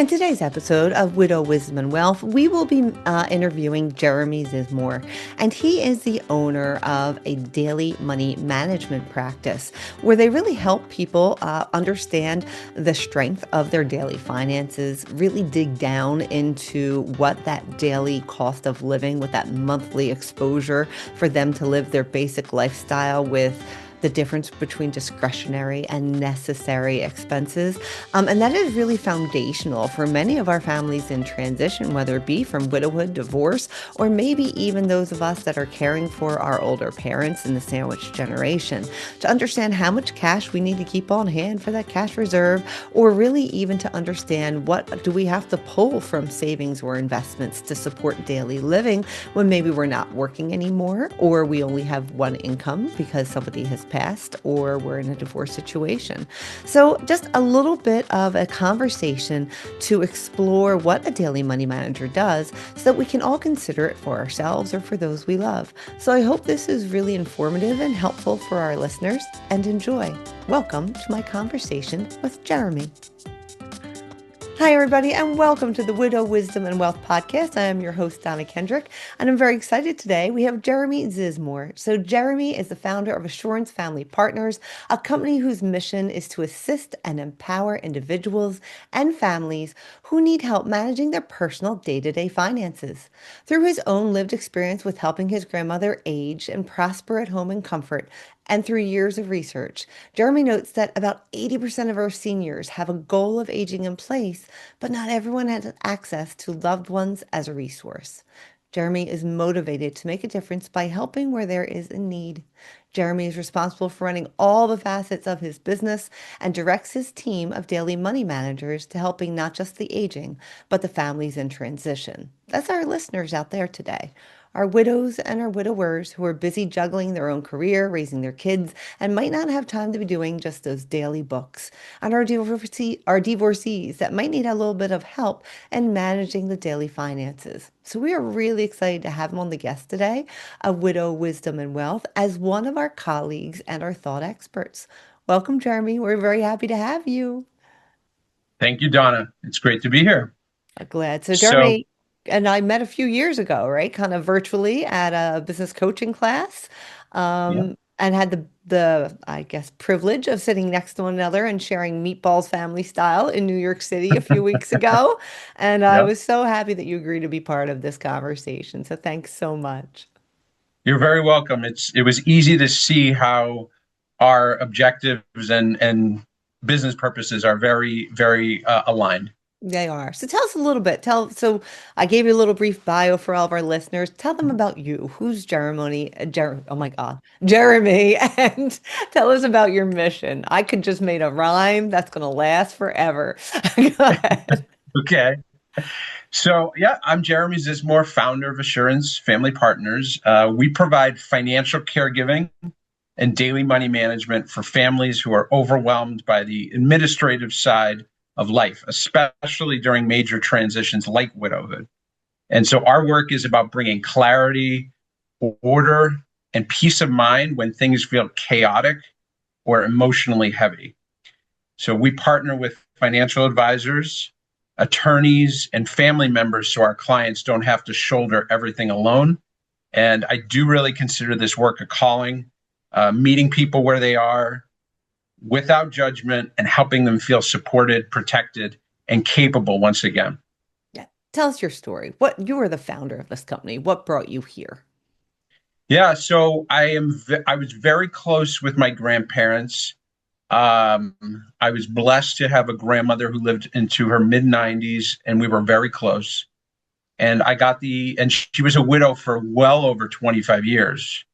In today's episode of Widow Wisdom and Wealth, we will be interviewing Jeremy Zizmor, and he is the owner of a daily money management practice where they really help people understand the strength of their daily finances, really dig down into what that daily cost of living, what that monthly exposure for them to live their basic lifestyle with the difference between discretionary and necessary expenses. And that is really foundational for many of our families in transition, whether it be from widowhood, divorce, or maybe even those of us that are caring for our older parents in the sandwich generation, to understand how much cash we need to keep on hand for that cash reserve, or really even to understand what do we have to pull from savings or investments to support daily living when maybe we're not working anymore, or we only have one income because somebody has passed, or we're in a divorce situation. So just a little bit of a conversation to explore what a daily money manager does so that we can all consider it for ourselves or for those we love. So I hope this is really informative and helpful for our listeners, and enjoy. Welcome to my conversation with Jeremy. Hi, everybody, and welcome to the Widow Wisdom and Wealth Podcast. I am your host, Donna Kendrick, and I'm very excited today. We have Jeremy Zizmor. So Jeremy is the founder of Assurance Family Partners, a company whose mission is to assist and empower individuals and families who need help managing their personal day-to-day finances. Through his own lived experience with helping his grandmother age and prosper at home in comfort, and through years of research, Jeremy notes that about 80% of our seniors have a goal of aging in place, but not everyone has access to loved ones as a resource. Jeremy is motivated to make a difference by helping where there is a need. Jeremy is responsible for running all the facets of his business and directs his team of daily money managers to helping not just the aging, but the families in transition. That's our listeners out there today. Our widows and our widowers who are busy juggling their own career, raising their kids, and might not have time to be doing just those daily books. And our divorcees that might need a little bit of help in managing the daily finances. So we are really excited to have him on the guest today, a Widow Wisdom and Wealth, as one of our colleagues and our thought experts. Welcome, Jeremy. We're very happy to have you. Thank you, Donna. It's great to be here. Glad. So So, Jeremy and I met a few years ago, right? Kind of virtually at a business coaching class, yeah, and had the I guess privilege of sitting next to one another and sharing meatballs family style in New York City a few weeks ago. And I yeah, was so happy that you agreed to be part of this conversation. So thanks so much. you're very welcome. It was easy to see how our objectives and business purposes are very aligned. They are. So tell us a little bit. So I gave you a little brief bio for all of our listeners. Tell them about you. Who's oh my God, Jeremy, and tell us about your mission. I could just made a rhyme that's going to last forever. Go ahead. Okay. So, yeah, I'm Jeremy Zizmor, founder of Assurance Family Partners. We provide financial caregiving and daily money management for families who are overwhelmed by the administrative side of life, especially during major transitions like widowhood. And so our work is about bringing clarity, order, and peace of mind when things feel chaotic or emotionally heavy. So we partner with financial advisors, attorneys, and family members so our clients don't have to shoulder everything alone. And I do really consider this work a calling, meeting people where they are without judgment and helping them feel supported, protected, and capable once again. Yeah. Tell us your story. What you were the founder of this company. What brought you here? Yeah, so I was very close with my grandparents. Um, I was blessed to have a grandmother who lived into her mid 90s, and we were very close. And she was a widow for well over 25 years.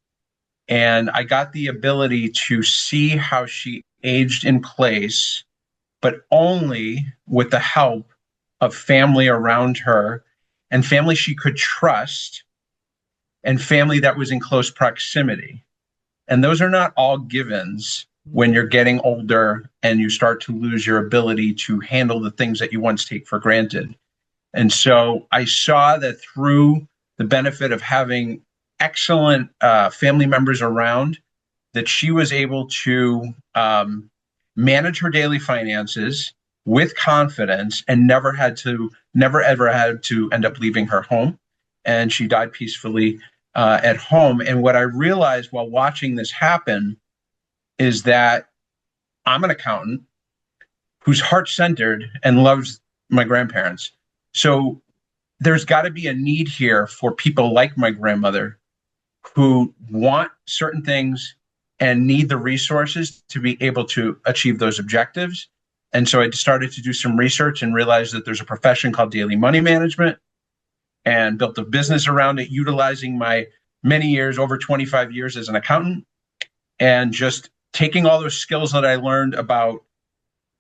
And I got the ability to see how she aged in place, but only with the help of family around her and family she could trust and family that was in close proximity. And those are not all givens when you're getting older and you start to lose your ability to handle the things that you once take for granted. And so I saw that through the benefit of having excellent family members around, that she was able to manage her daily finances with confidence and never ever had to end up leaving her home. And she died peacefully at home. And what I realized while watching this happen is that I'm an accountant who's heart-centered and loves my grandparents. So there's got to be a need here for people like my grandmother who want certain things and need the resources to be able to achieve those objectives. And so I started to do some research and realized that there's a profession called daily money management, and built a business around it, utilizing my many years, over 25 years as an accountant, and just taking all those skills that I learned about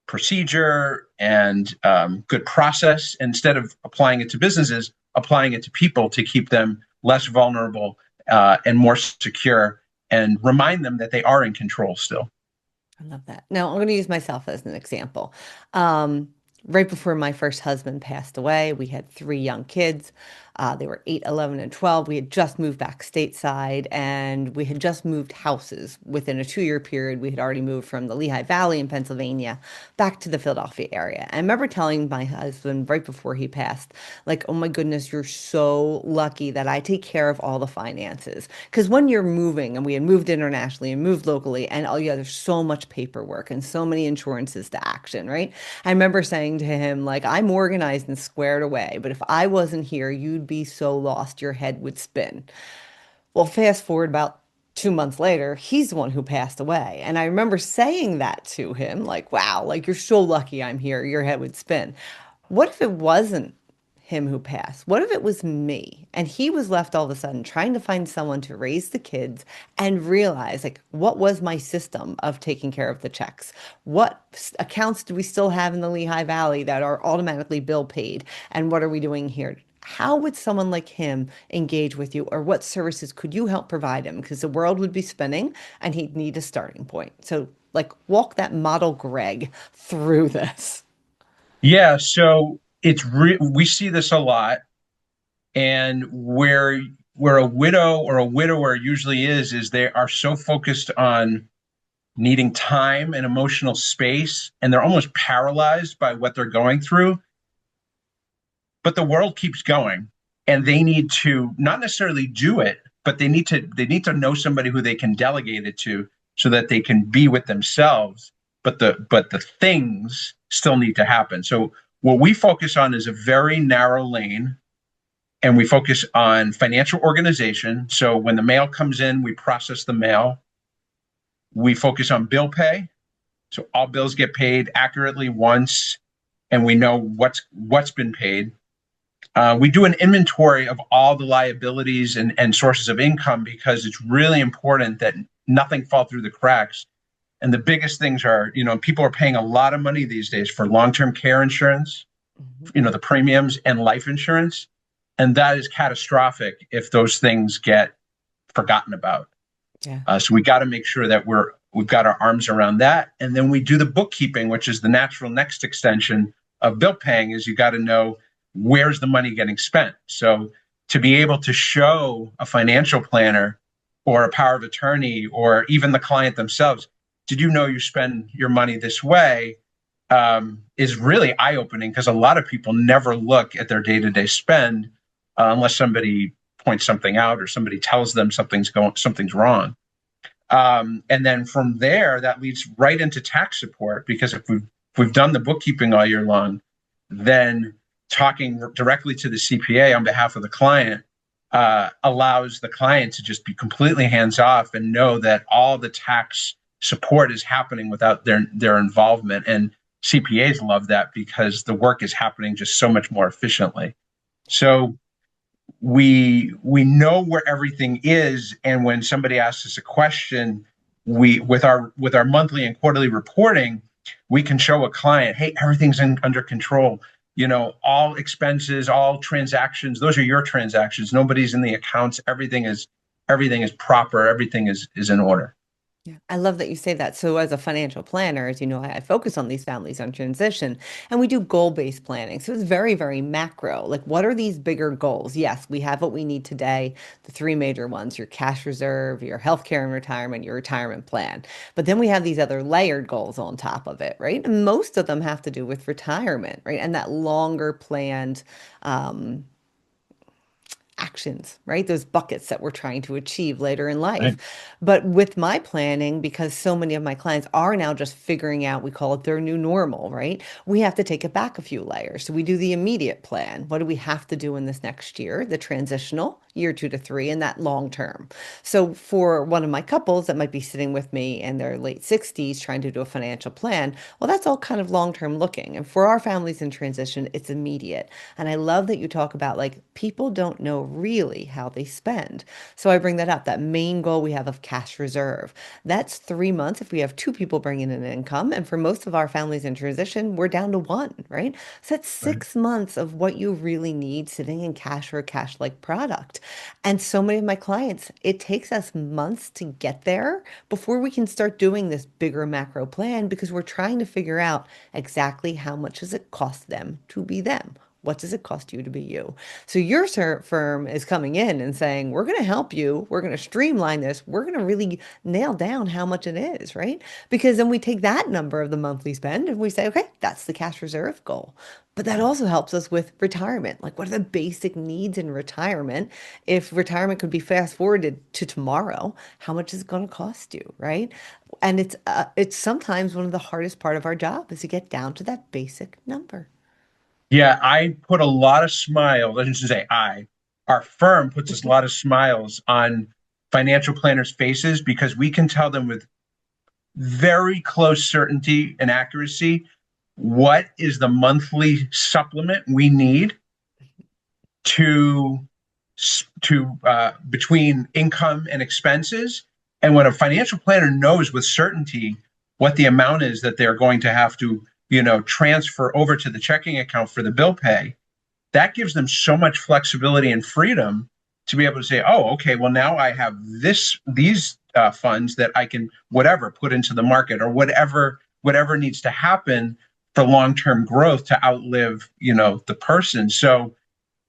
procedure and good process, instead of applying it to businesses, applying it to people to keep them less vulnerable and more secure, and remind them that they are in control still. I love that. Now, I'm going to use myself as an example. Um, right before my first husband passed away, we had three young kids. They were 8, 11, and 12. We had just moved back stateside, and we had just moved houses. Within a 2-year period, we had already moved from the Lehigh Valley in Pennsylvania back to the Philadelphia area. I remember telling my husband right before he passed, like, oh my goodness, you're so lucky that I take care of all the finances. Because when you're moving, and we had moved internationally and moved locally, and oh yeah, there's so much paperwork and so many insurances to action, right? I remember saying to him, like, I'm organized and squared away, but if I wasn't here, you'd be so lost, your head would spin. Well, fast forward about 2 months later, he's the one who passed away. And I remember saying that to him, like, wow, like, you're so lucky I'm here. Your head would spin. What if it wasn't him who passed? What if it was me? And he was left all of a sudden trying to find someone to raise the kids and realize, like, what was my system of taking care of the checks? What accounts do we still have in the Lehigh Valley that are automatically bill paid? And what are we doing here? How would someone like him engage with you, or what services could you help provide him? Because the world would be spinning and he'd need a starting point. So, like, walk that model Greg through this. Yeah, so we see this a lot, and where a widow or a widower usually is they are so focused on needing time and emotional space, and they're almost paralyzed by what they're going through. But the world keeps going, and they need to not necessarily do it, but they need to know somebody who they can delegate it to, so that they can be with themselves. But the things still need to happen. So what we focus on is a very narrow lane, and we focus on financial organization. So when the mail comes in, we process the mail. We focus on bill pay. So all bills get paid accurately once, and we know what's been paid. We do an inventory of all the liabilities and sources of income, because it's really important that nothing fall through the cracks. And the biggest things are, people are paying a lot of money these days for long-term care insurance, Mhm. the premiums, and life insurance. And that is catastrophic if those things get forgotten about. Yeah. So we got to make sure that we've got our arms around that. And then we do the bookkeeping, which is the natural next extension of bill paying, is you got to know where's the money getting spent. So to be able to show a financial planner or a power of attorney, or even the client themselves, did you know you spend your money this way, is really eye-opening, because a lot of people never look at their day-to-day spend unless somebody points something out or somebody tells them something's wrong. And then from there, that leads right into tax support, because if we've done the bookkeeping all year long, then talking directly to the CPA on behalf of the client allows the client to just be completely hands off and know that all the tax support is happening without their involvement. And CPAs love that, because the work is happening just so much more efficiently. So we know where everything is, and when somebody asks us a question, we with our monthly and quarterly reporting, we can show a client, hey, everything's under control. All expenses, all transactions, those are your transactions. Nobody's in the accounts. Everything is proper. Everything is in order. Yeah, I love that you say that. So, as a financial planner, as you know, I focus on these families on transition and we do goal-based planning. So, it's very, very macro. Like, what are these bigger goals? Yes, we have what we need today, the three major ones: your cash reserve, your healthcare and retirement, your retirement plan. But then we have these other layered goals on top of it, right? And most of them have to do with retirement, right? And that longer planned, um, actions, right? Those buckets that we're trying to achieve later in life. Right. But with my planning, because so many of my clients are now just figuring out, we call it their new normal, right? We have to take it back a few layers. So we do the immediate plan. What do we have to do in this next year? The transitional, year 2 to 3, and that long term. So for one of my couples that might be sitting with me in their late 60s trying to do a financial plan, well, that's all kind of long term looking. And for our families in transition, it's immediate. And I love that you talk about like people don't know really how they spend. So I bring that up. That main goal we have of cash reserve. That's 3 months if we have two people bringing in an income. And for most of our families in transition, we're down to one, right? So that's Right. 6 months of what you really need sitting in cash or a cash like product. And so many of my clients, it takes us months to get there before we can start doing this bigger macro plan because we're trying to figure out exactly how much does it cost them to be them. What does it cost you to be you? So your firm is coming in and saying, we're going to help you. We're going to streamline this. We're going to really nail down how much it is, right? Because then we take that number of the monthly spend and we say, okay, that's the cash reserve goal. But that also helps us with retirement. Like, what are the basic needs in retirement? If retirement could be fast forwarded to tomorrow, how much is it going to cost you, right? And it's sometimes one of the hardest part of our job is to get down to that basic number. Yeah, I put a lot of smiles. I shouldn't say our firm puts a lot of smiles on financial planners' faces because we can tell them with very close certainty and accuracy what is the monthly supplement we need to between income and expenses. And when a financial planner knows with certainty what the amount is that they're going to have to, transfer over to the checking account for the bill pay, that gives them so much flexibility and freedom to be able to say, oh, okay, well, now I have these funds that I can whatever put into the market or whatever needs to happen for long-term growth to outlive, the person. So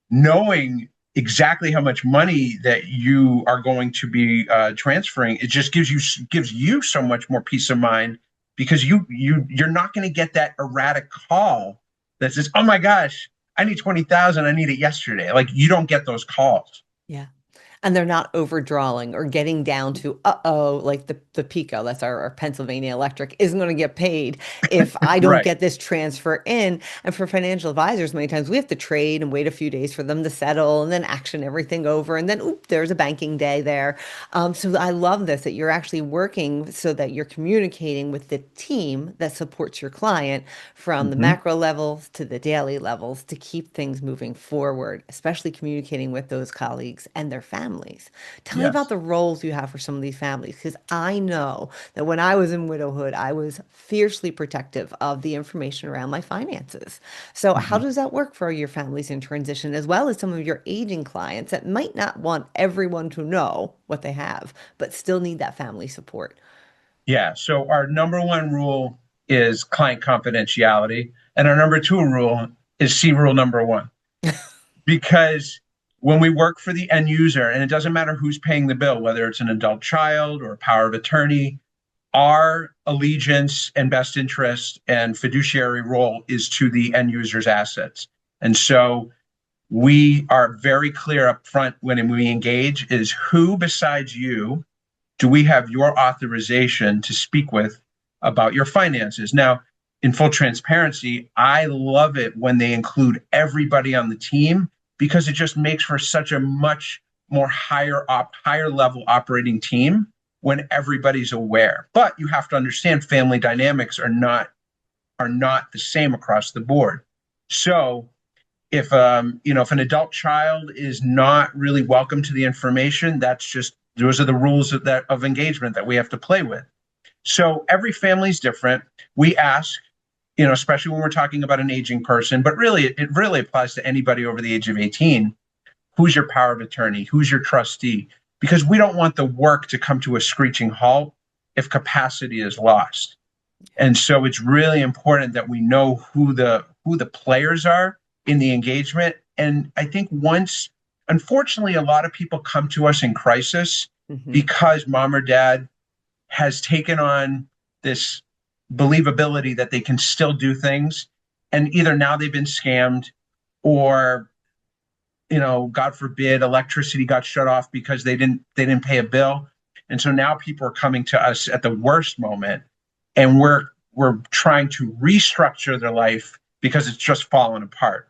knowing exactly how much money that you are going to be transferring, it just gives you so much more peace of mind because you're not going to get that erratic call that says, "Oh my gosh, I need 20,000. I need it yesterday." Like you don't get those calls. Yeah. And they're not overdrawing or getting down to, uh-oh, like the PICO, that's our Pennsylvania Electric, isn't going to get paid if I don't Right. get this transfer in. And for financial advisors, many times we have to trade and wait a few days for them to settle and then action everything over. And then, oop, there's a banking day there. So I love this, that you're actually working so that you're communicating with the team that supports your client from the Hmm. macro levels to the daily levels to keep things moving forward, especially communicating with those colleagues and their families. Tell me about Yes. the roles you have for some of these families, because I know that when I was in widowhood, I was fiercely protective of the information around my finances. So, how Mhm. does that work for your families in transition, as well as some of your aging clients that might not want everyone to know what they have, but still need that family support? Yeah. So our number one rule is client confidentiality, and our number two rule is C rule number one. Because when we work for the end user, and it doesn't matter who's paying the bill, whether it's an adult child or a power of attorney, our allegiance and best interest and fiduciary role is to the end user's assets. And so we are very clear up front when we engage is who besides you do we have your authorization to speak with about your finances? Now, in full transparency, I love it when they include everybody on the team because it just makes for such a much more higher level operating team when everybody's aware. But you have to understand family dynamics are not the same across the board. So if an adult child is not really welcome to the information, that's just those are the rules of engagement that we have to play with. So every family is different. We ask, especially when we're talking about an aging person, but really it really applies to anybody over the age of 18. Who's your power of attorney? Who's your trustee? Because we don't want the work to come to a screeching halt if capacity is lost. And so it's really important that we know who the players are in the engagement. And I think once, unfortunately, a lot of people come to us in crisis Hmm. because mom or dad has taken on this believability that they can still do things. And either now they've been scammed, or, God forbid, electricity got shut off because they didn't pay a bill. And so now people are coming to us at the worst moment, and we're trying to restructure their life because it's just fallen apart.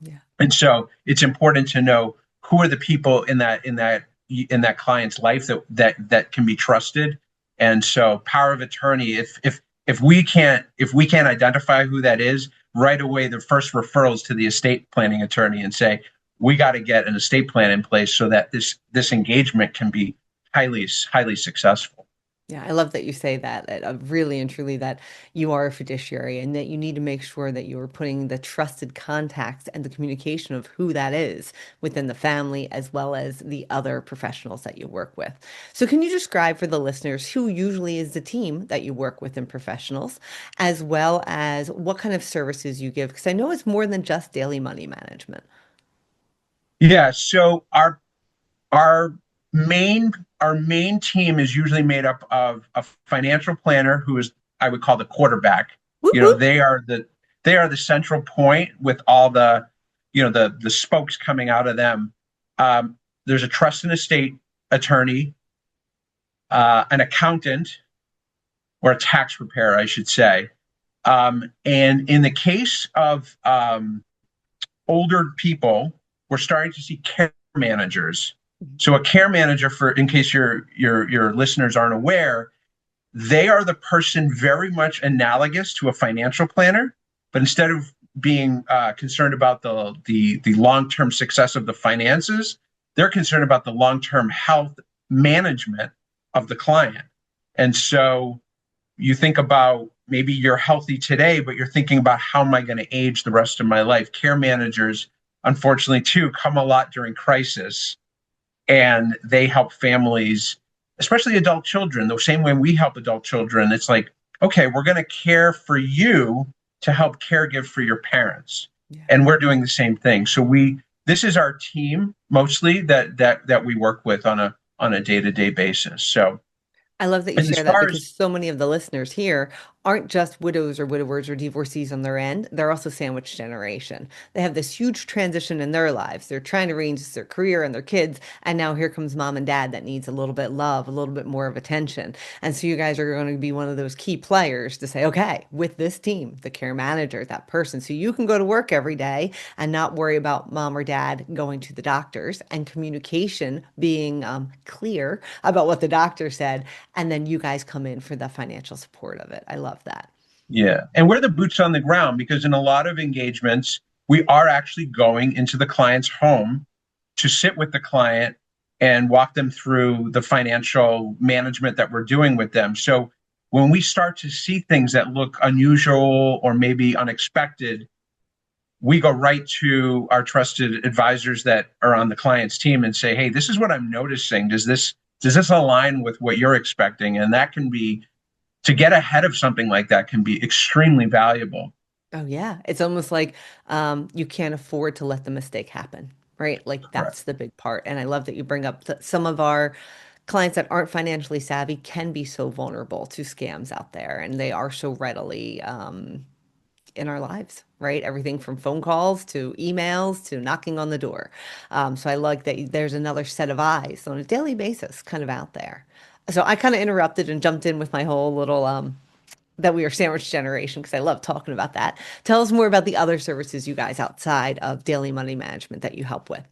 Yeah. And so it's important to know who are the people in that client's life that can be trusted. And so power of attorney, if we can't identify who that is right away, the first referrals to the estate planning attorney and say, we got to get an estate plan in place so that this engagement can be highly successful. Yeah, I love that you say that, really and truly that you are a fiduciary and that you need to make sure that you are putting the trusted contacts and the communication of who that is within the family as well as the other professionals that you work with. So, can you describe for the listeners who usually is the team that you work with in professionals, as well as what kind of services you give? Because I know it's more than just daily money management. Yeah. So our main our main team is usually made up of a financial planner who is, I would call, the quarterback. Whoop, You know, whoop. they are the central point with all the spokes coming out of them. There's a trust and estate attorney, an accountant, or a tax preparer, I should say. And in the case of older people, we're starting to see care managers. So a care manager, for in case your listeners aren't aware, they are the person very much analogous to a financial planner, but instead of being concerned about the long term success of the finances, they're concerned about the long term health management of the client. And so you think about, maybe you're healthy today, but you're thinking about, how am I going to age the rest of my life? Care managers, unfortunately, too, come a lot during crisis, and they help families, especially adult children, the same way we help adult children. It's like, okay, we're going to care for you to help caregive for your parents. Yeah. And we're doing the same thing. So this is our team mostly that we work with on a day-to-day basis. So, I love that you and as share that far as because so many of the listeners here aren't just widows or widowers or divorcees on their end. They're also sandwich generation. They have this huge transition in their lives. They're trying to arrange their career and their kids. And now here comes mom and dad that needs a little bit love, a little bit more of attention. And so you guys are going to be one of those key players to say, okay, with this team, the care manager, that person, so you can go to work every day and not worry about mom or dad going to the doctors and communication being clear about what the doctor said, and then you guys come in for the financial support of it. I love that. Yeah. And we're the boots on the ground, because in a lot of engagements, we are actually going into the client's home to sit with the client and walk them through the financial management that we're doing with them. So when we start to see things that look unusual or maybe unexpected, we go right to our trusted advisors that are on the client's team and say, hey, this is what I'm noticing. Does this align with what you're expecting? And that can be, to get ahead of something like that, can be extremely valuable. Oh yeah, it's almost like you can't afford to let the mistake happen, right? Like Correct. that's the big part. And I love that you bring up that some of our clients that aren't financially savvy can be so vulnerable to scams out there, and they are so readily in our lives, right? Everything from phone calls to emails to knocking on the door. So I like that there's another set of eyes on a daily basis kind of out there. So I kind of interrupted and jumped in with my whole little that we are sandwich generation because I love talking about that. Tell us more about the other services you guys outside of daily money management that you help with.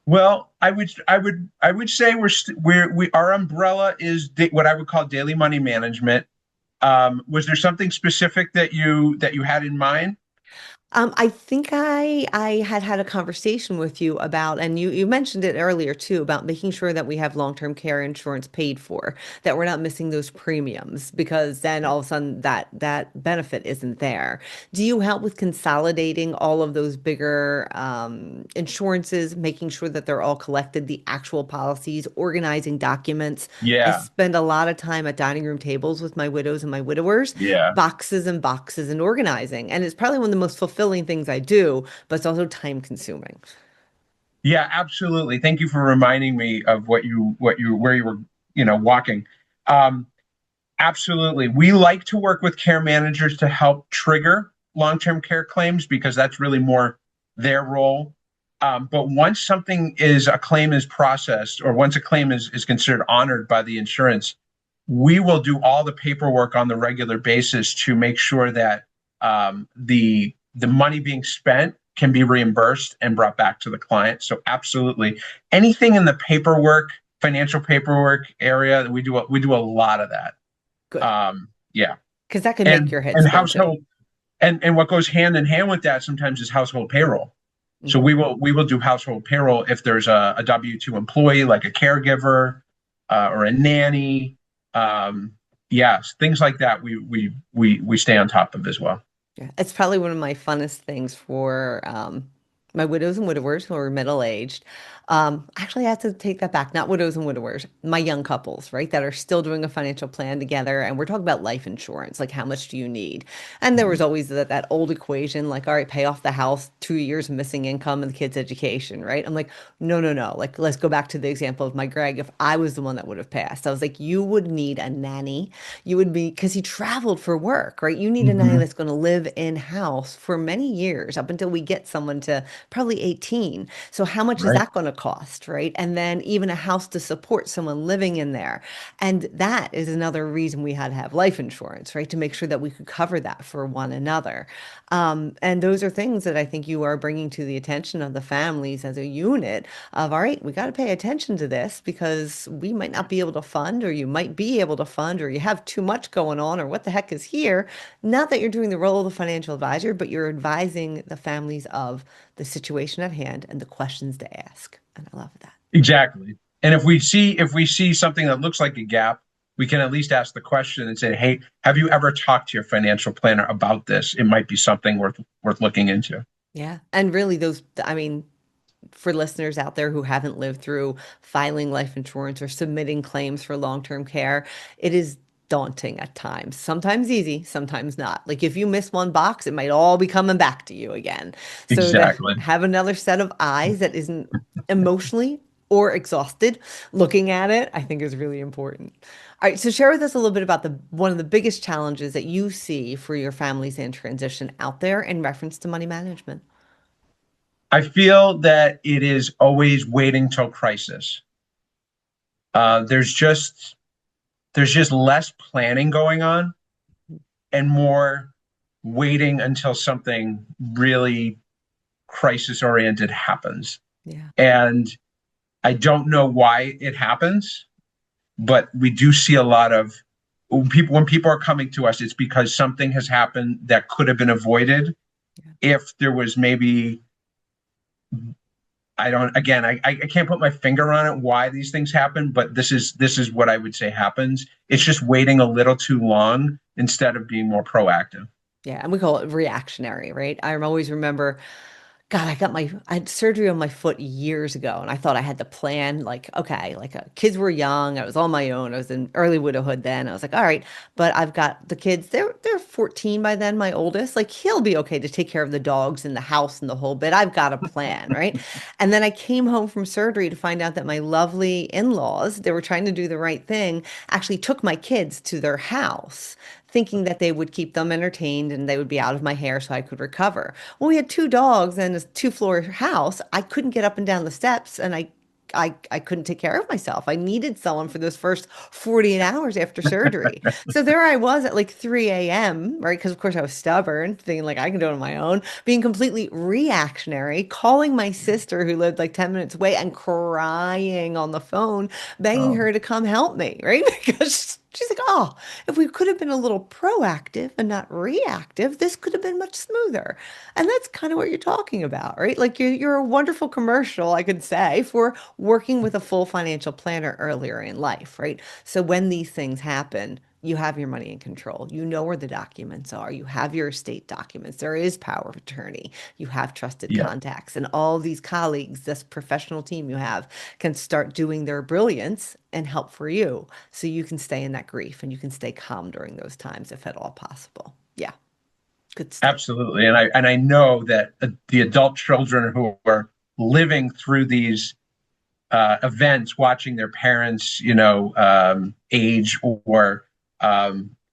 Well, I would say our umbrella is what I would call daily money management. Was there something specific that you had in mind? I think I had had a conversation with you about, and you mentioned it earlier too, about making sure that we have long-term care insurance paid for, that we're not missing those premiums, because then all of a sudden that benefit isn't there. Do you help with consolidating all of those bigger insurances, making sure that they're all collected, the actual policies, organizing documents? I Yeah, spend a lot of time at dining room tables with my widows and my widowers, yeah, boxes and boxes and organizing. And it's probably one of the most fulfilling things I do, but it's also time consuming. yeah, absolutely. Thank you for reminding me of where you were, walking. Um, Absolutely. We like to work with care managers to help trigger long-term care claims because that's really more their role. But once a claim is processed, or once a claim is considered honored by the insurance, we will do all the paperwork on the regular basis to make sure that the money being spent can be reimbursed and brought back to the client. So absolutely, anything in the paperwork, financial paperwork area, we do a lot of that. Good. Yeah, Because that can make and your head and spin too. household and what goes hand in hand with that sometimes is household payroll. So Mhm. we will do household payroll if there's a W-2 employee like a caregiver or a nanny. Yes, things like that. We stay on top of as well. Yeah, it's probably one of my funnest things for my widows and widowers who are middle-aged. Actually, I have to take that back. Not widows and widowers, my young couples, right, that are still doing a financial plan together. And we're talking about life insurance, like how much do you need? And there was always that old equation, like, all right, pay off the house, 2 years of missing income and the kids' education, right? I'm like, no, no, no. Like, let's go back to the example of my Greg. If I was the one that would have passed, I was like, you would need a nanny. You would be, because he traveled for work, right? You need a nanny Mm-hmm. that's going to live in house for many years up until we get someone to probably 18. So how much is Right. that going to cost, right? And then even a house to support someone living in there. And that is another reason we had to have life insurance, right? To make sure that we could cover that for one another. And those are things that I think you are bringing to the attention of the families as a unit of, all right, we got to pay attention to this because we might not be able to fund, or you might be able to fund, or you have too much going on, or what the heck is here. Not that you're doing the role of the financial advisor, but you're advising the families of the situation at hand and the questions to ask. And I love that. Exactly. And if we see something that looks like a gap, we can at least ask the question and say, "Hey, have you ever talked to your financial planner about this? It might be something worth looking into." Yeah. And really, those, I mean, for listeners out there who haven't lived through filing life insurance or submitting claims for long-term care, it is daunting at times. Sometimes easy, sometimes not. Like if you miss one box, it might all be coming back to you again. So to Exactly. have another set of eyes that isn't emotionally or exhausted looking at it, I think is really important. All right, so share with us a little bit about the one of the biggest challenges that you see for your families in transition out there in reference to money management. I feel that it is always waiting till crisis. Uh, there's just there's just less planning going on and more waiting until something really crisis oriented happens. Yeah. And I don't know why it happens, but we do see a lot of when people are coming to us, it's because something has happened that could have been avoided if there was maybe I don't again I can't put my finger on it why these things happen, but this is what I would say happens. It's just waiting a little too long instead of being more proactive. Yeah, and we call it reactionary, right? I always remember, God, I had surgery on my foot years ago, and I thought I had to plan, like, okay, like kids were young, I was on my own, I was in early widowhood then. I was like, all right, but I've got the kids, they're 14 by then, my oldest, like he'll be okay to take care of the dogs and the house and the whole bit. I've got a plan, right? And then I came home from surgery to find out that my lovely in-laws, they were trying to do the right thing, actually took my kids to their house, thinking that they would keep them entertained and they would be out of my hair so I could recover. Well, we had two dogs and a two-floor house. I couldn't get up and down the steps, and I couldn't take care of myself. I needed someone for those first 48 hours after surgery. So there I was at like 3 a.m., right? Because of course I was stubborn, thinking like I can do it on my own, being completely reactionary, calling my sister who lived like 10 minutes away and crying on the phone, begging Oh, her to come help me, right? Because She's like, oh, if we could have been a little proactive and not reactive, this could have been much smoother. And that's kind of what you're talking about, right? Like you're a wonderful commercial, I could say, for working with a full financial planner earlier in life, right? So when these things happen, you have your money in control. You know where the documents are. You have your estate documents. There is power of attorney. You have trusted Yeah, contacts. And all these colleagues, this professional team you have, can start doing their brilliance and help for you so you can stay in that grief and you can stay calm during those times if at all possible. Yeah, good stuff. absolutely. And I know that the adult children who are living through these events, watching their parents, age, or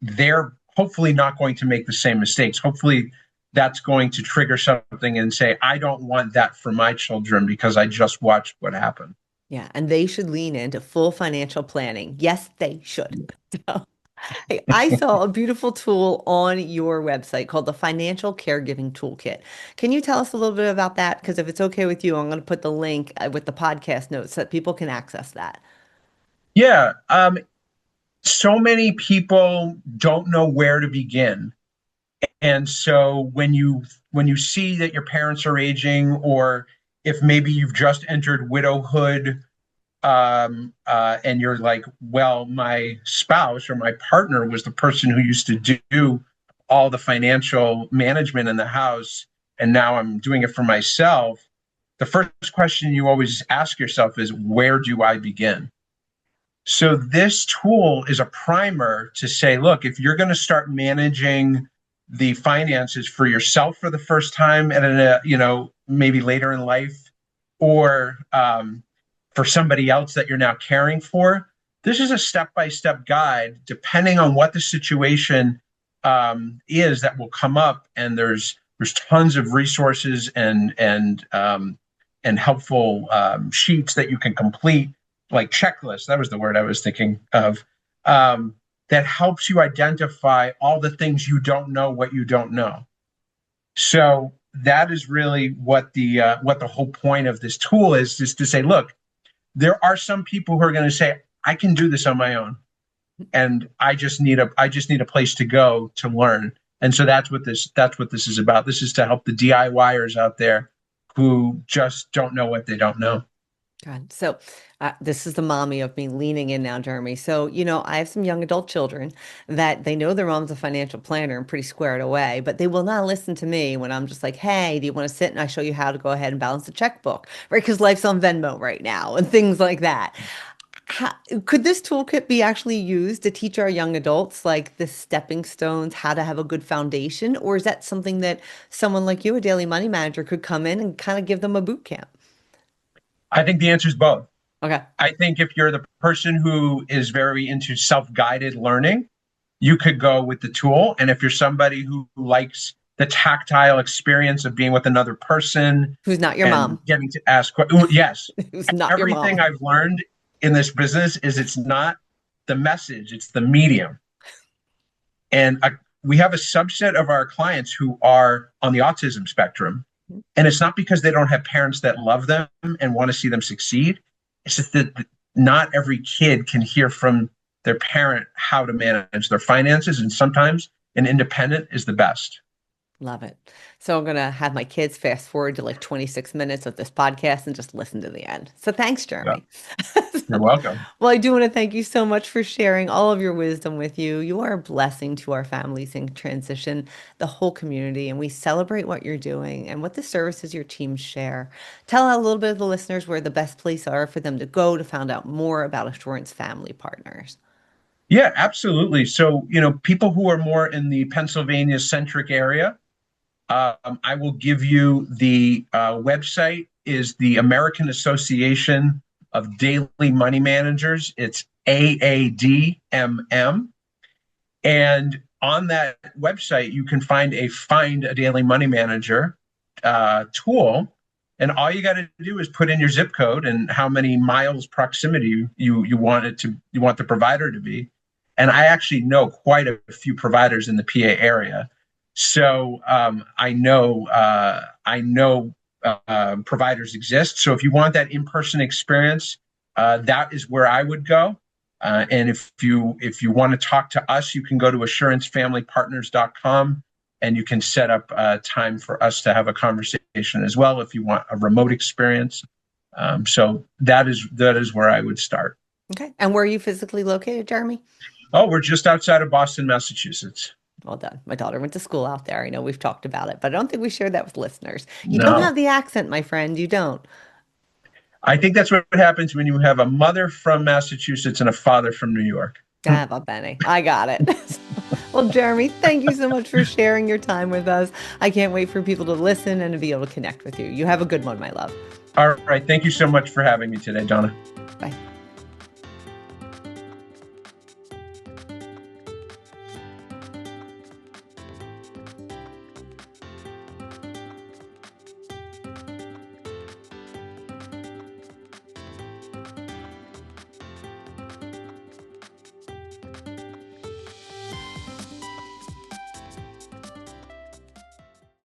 they're hopefully not going to make the same mistakes. Hopefully, that's going to trigger something and say, I don't want that for my children because I just watched what happened. Yeah, and they should lean into full financial planning. Yes, they should. So, hey, I saw a beautiful tool on your website called the Financial Caregiving Toolkit. Can you tell us a little bit about that? Because if it's okay with you, I'm going to put the link with the podcast notes so that people can access that. Yeah. So many people don't know where to begin. And so when you see that your parents are aging, or if maybe you've just entered widowhood, and you're like, well, my spouse or my partner was the person who used to do all the financial management in the house, and now I'm doing it for myself. The first question you always ask yourself is, where do I begin? So this tool is a primer to say, look, if you're going to start managing the finances for yourself for the first time at maybe later in life, or for somebody else that you're now caring for, this is a step-by-step guide, depending on what the situation is that will come up. And there's tons of resources and helpful sheets that you can complete, like checklists. That was the word I was thinking of. That helps you identify all the things you don't know, what you don't know. So that is really what the whole point of this tool is to say, look, there are some people who are going to say, I can do this on my own, and I just need a place to go to learn. And so that's what this is about. This is to help the DIYers out there who just don't know what they don't know. God. So, this is the mommy of me leaning in now, Jeremy. So, I have some young adult children that they know their mom's a financial planner and pretty squared away, but they will not listen to me when I'm just like, hey, do you want to sit and I show you how to go ahead and balance the checkbook, right? Because life's on Venmo right now and things like that. How, could this toolkit be actually used to teach our young adults like the stepping stones, how to have a good foundation? Or is that something that someone like you, a daily money manager, could come in and kind of give them a boot camp? I think the answer is both. Okay. I think if you're the person who is very into self-guided learning, you could go with the tool. And if you're somebody who likes the tactile experience of being with another person Who's not your and mom? getting to ask questions, yes, Who's not your everything mom? I've learned in this business is it's not the message, it's the medium. And we have a subset of our clients who are on the autism spectrum. And it's not because they don't have parents that love them and want to see them succeed. It's just that not every kid can hear from their parent how to manage their finances. And sometimes an independent is the best. Love it. So I'm going to have my kids fast forward to like 26 minutes of this podcast and just listen to the end. So thanks, Yeah, Jeremy. you're So, welcome. well, I do want to thank you so much for sharing all of your wisdom with you. You are a blessing to our families in transition, the whole community, and we celebrate what you're doing and what the services your teams share. Tell a little bit of the listeners where the best place are for them to go to find out more about Assurance Family Partners. Yeah, absolutely. So, people who are more in the Pennsylvania centric area, I will give you the website is the American Association of Daily Money Managers. It's AADMM. And on that website, you can find a daily money manager tool. And all you got to do is put in your zip code and how many miles proximity you want the provider to be. And I actually know quite a few providers in the PA area. So I know providers exist. So if you want that in-person experience, that is where I would go. And if you want to talk to us, you can go to assurancefamilypartners.com and you can set up time for us to have a conversation as well if you want a remote experience. So that is where I would start. Okay. And where are you physically located, Jeremy? Oh, we're just outside of Boston, Massachusetts. Well done. My daughter went to school out there. I know we've talked about it, but I don't think we shared that with listeners. You don't No, have the accent, my friend. You don't. I think that's what happens when you have a mother from Massachusetts and a father from New York. Ah, va bene. I got it. Well, Jeremy, thank you so much for sharing your time with us. I can't wait for people to listen and to be able to connect with you. You have a good one, my love. All right. Thank you so much for having me today, Donna. Bye.